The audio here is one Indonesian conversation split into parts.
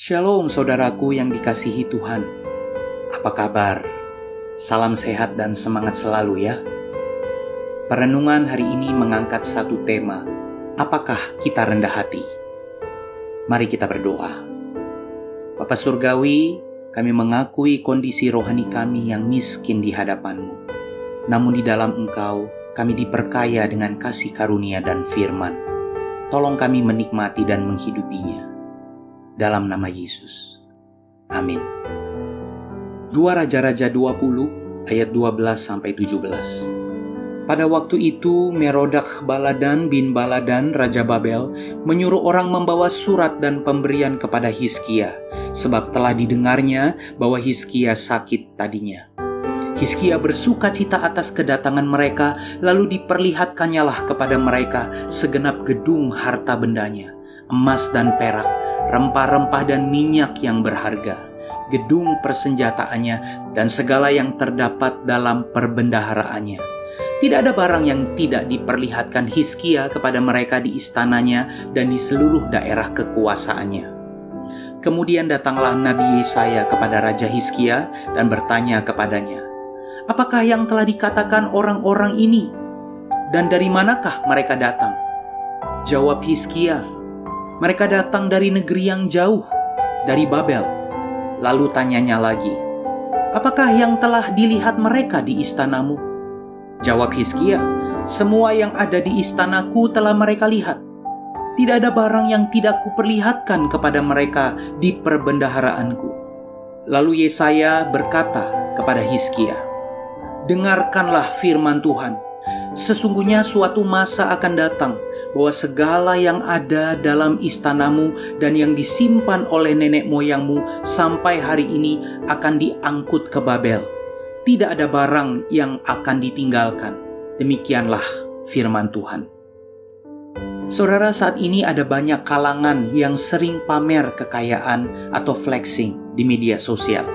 Shalom saudaraku yang dikasihi Tuhan. Apa kabar? Salam sehat dan semangat selalu ya. Perenungan hari ini mengangkat satu tema. Apakah kita rendah hati? Mari kita berdoa. Bapa Surgawi, kami mengakui kondisi rohani kami yang miskin di hadapan-Mu. Namun di dalam Engkau, kami diperkaya dengan kasih karunia dan firman. Tolong kami menikmati dan menghidupinya. Dalam nama Yesus. Amin. 2 Raja-Raja 20 ayat 12-17. Pada waktu itu Merodak Baladan bin Baladan Raja Babel menyuruh orang membawa surat dan pemberian kepada Hizkia, sebab telah didengarnya bahwa Hizkia sakit tadinya. Hizkia bersukacita atas kedatangan mereka, lalu diperlihatkannyalah kepada mereka segenap gedung harta bendanya, emas dan perak, rempah-rempah dan minyak yang berharga, gedung persenjataannya, dan segala yang terdapat dalam perbendaharaannya. Tidak ada barang yang tidak diperlihatkan Hizkia kepada mereka di istananya dan di seluruh daerah kekuasaannya. Kemudian datanglah Nabi Yesaya kepada Raja Hizkia dan bertanya kepadanya, "Apakah yang telah dikatakan orang-orang ini? Dan dari manakah mereka datang?" Jawab Hizkia, "Mereka datang dari negeri yang jauh, dari Babel." Lalu tanyanya lagi, "Apakah yang telah dilihat mereka di istanamu?" Jawab Hizkia, "Semua yang ada di istanaku telah mereka lihat. Tidak ada barang yang tidak kuperlihatkan kepada mereka di perbendaharaanku." Lalu Yesaya berkata kepada Hizkia, "Dengarkanlah firman Tuhan. Sesungguhnya suatu masa akan datang bahwa segala yang ada dalam istanamu dan yang disimpan oleh nenek moyangmu sampai hari ini akan diangkut ke Babel. Tidak ada barang yang akan ditinggalkan." Demikianlah firman Tuhan. Saudara, saat ini ada banyak kalangan yang sering pamer kekayaan atau flexing di media sosial.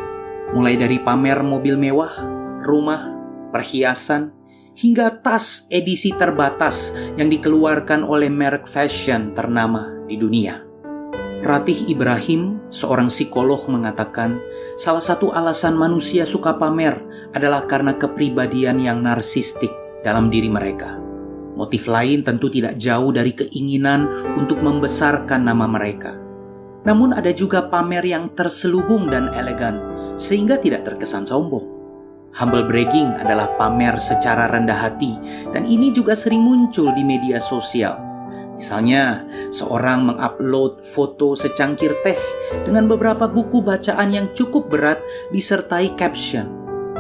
Mulai dari pamer mobil mewah, rumah, perhiasan, hingga tas edisi terbatas yang dikeluarkan oleh merek fashion ternama di dunia. Ratih Ibrahim, seorang psikolog, mengatakan salah satu alasan manusia suka pamer adalah karena kepribadian yang narsistik dalam diri mereka. Motif lain tentu tidak jauh dari keinginan untuk membesarkan nama mereka. Namun ada juga pamer yang terselubung dan elegan sehingga tidak terkesan sombong. Humble bragging adalah pamer secara rendah hati, dan ini juga sering muncul di media sosial. Misalnya, seorang mengupload foto secangkir teh dengan beberapa buku bacaan yang cukup berat disertai caption,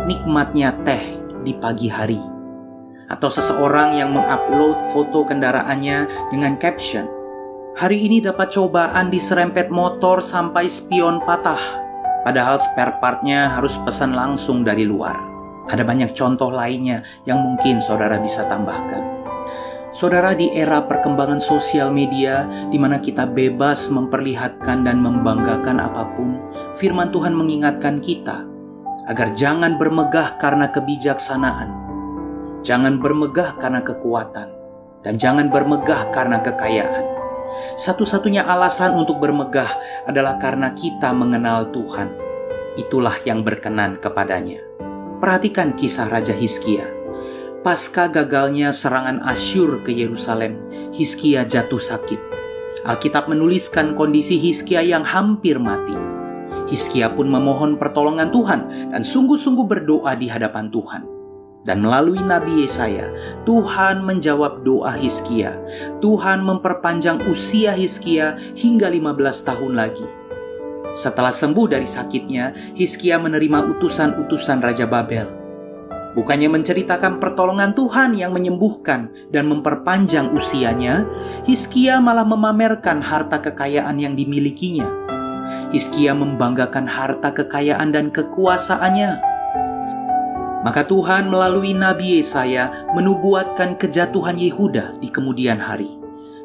"Nikmatnya teh di pagi hari." Atau seseorang yang mengupload foto kendaraannya dengan caption, "Hari ini dapat cobaan diserempet motor sampai spion patah." Padahal spare partnya harus pesan langsung dari luar. Ada banyak contoh lainnya yang mungkin saudara bisa tambahkan. Saudara, di era perkembangan sosial media di mana kita bebas memperlihatkan dan membanggakan apapun, firman Tuhan mengingatkan kita agar jangan bermegah karena kebijaksanaan, jangan bermegah karena kekuatan, dan jangan bermegah karena kekayaan. Satu-satunya alasan untuk bermegah adalah karena kita mengenal Tuhan. Itulah yang berkenan kepadanya. Perhatikan kisah Raja Hizkia. Pasca gagalnya serangan Asyur ke Yerusalem, Hizkia jatuh sakit. Alkitab menuliskan kondisi Hizkia yang hampir mati. Hizkia pun memohon pertolongan Tuhan dan sungguh-sungguh berdoa di hadapan Tuhan. Dan melalui Nabi Yesaya, Tuhan menjawab doa Hizkia. Tuhan memperpanjang usia Hizkia hingga 15 tahun lagi. Setelah sembuh dari sakitnya, Hizkia menerima utusan-utusan Raja Babel. Bukannya menceritakan pertolongan Tuhan yang menyembuhkan dan memperpanjang usianya, Hizkia malah memamerkan harta kekayaan yang dimilikinya. Hizkia membanggakan harta kekayaan dan kekuasaannya. Maka Tuhan melalui Nabi Yesaya menubuatkan kejatuhan Yehuda di kemudian hari,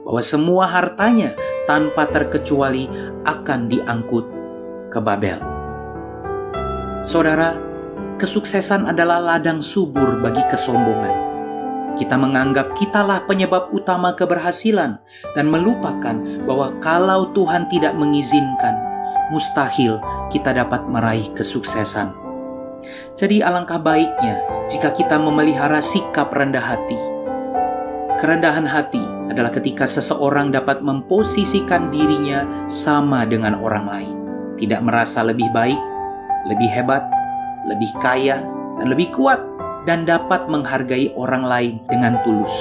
bahwa semua hartanya tanpa terkecuali akan diangkut ke Babel. Saudara, kesuksesan adalah ladang subur bagi kesombongan. Kita menganggap kitalah penyebab utama keberhasilan dan melupakan bahwa kalau Tuhan tidak mengizinkan, mustahil kita dapat meraih kesuksesan. Jadi alangkah baiknya jika kita memelihara sikap rendah hati. Kerendahan hati adalah ketika seseorang dapat memposisikan dirinya sama dengan orang lain. Tidak merasa lebih baik, lebih hebat, lebih kaya, dan lebih kuat, dan dapat menghargai orang lain dengan tulus.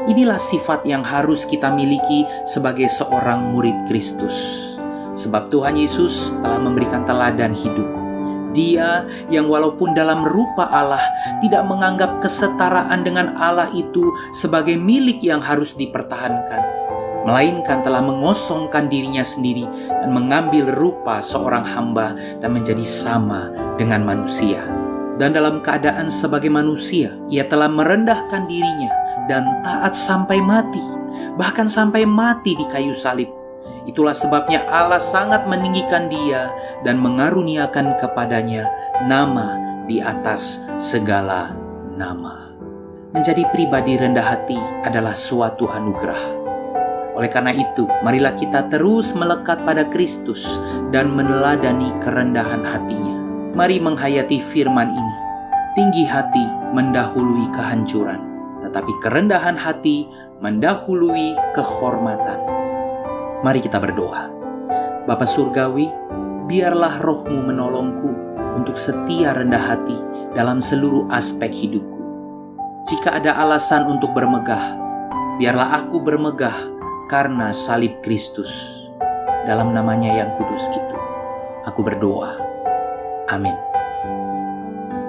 Inilah sifat yang harus kita miliki sebagai seorang murid Kristus. Sebab Tuhan Yesus telah memberikan teladan hidup. Dia yang walaupun dalam rupa Allah tidak menganggap kesetaraan dengan Allah itu sebagai milik yang harus dipertahankan, melainkan telah mengosongkan dirinya sendiri dan mengambil rupa seorang hamba dan menjadi sama dengan manusia. Dan dalam keadaan sebagai manusia, ia telah merendahkan dirinya dan taat sampai mati, bahkan sampai mati di kayu salib. Itulah sebabnya Allah sangat meninggikan dia dan mengaruniakan kepadanya nama di atas segala nama. Menjadi pribadi rendah hati adalah suatu anugerah. Oleh karena itu, marilah kita terus melekat pada Kristus dan meneladani kerendahan hatinya. Mari menghayati firman ini. Tinggi hati mendahului kehancuran, tetapi kerendahan hati mendahului kehormatan. Mari kita berdoa. Bapa Surgawi, biarlah roh-Mu menolongku untuk setia rendah hati dalam seluruh aspek hidupku. Jika ada alasan untuk bermegah, biarlah aku bermegah karena salib Kristus. Dalam namanya yang kudus itu, aku berdoa. Amin.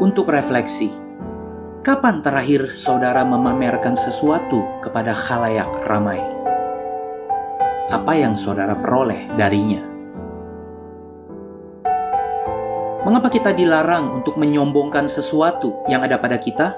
Untuk refleksi, kapan terakhir saudara memamerkan sesuatu kepada khalayak ramai? Apa yang saudara peroleh darinya? Mengapa kita dilarang untuk menyombongkan sesuatu yang ada pada kita?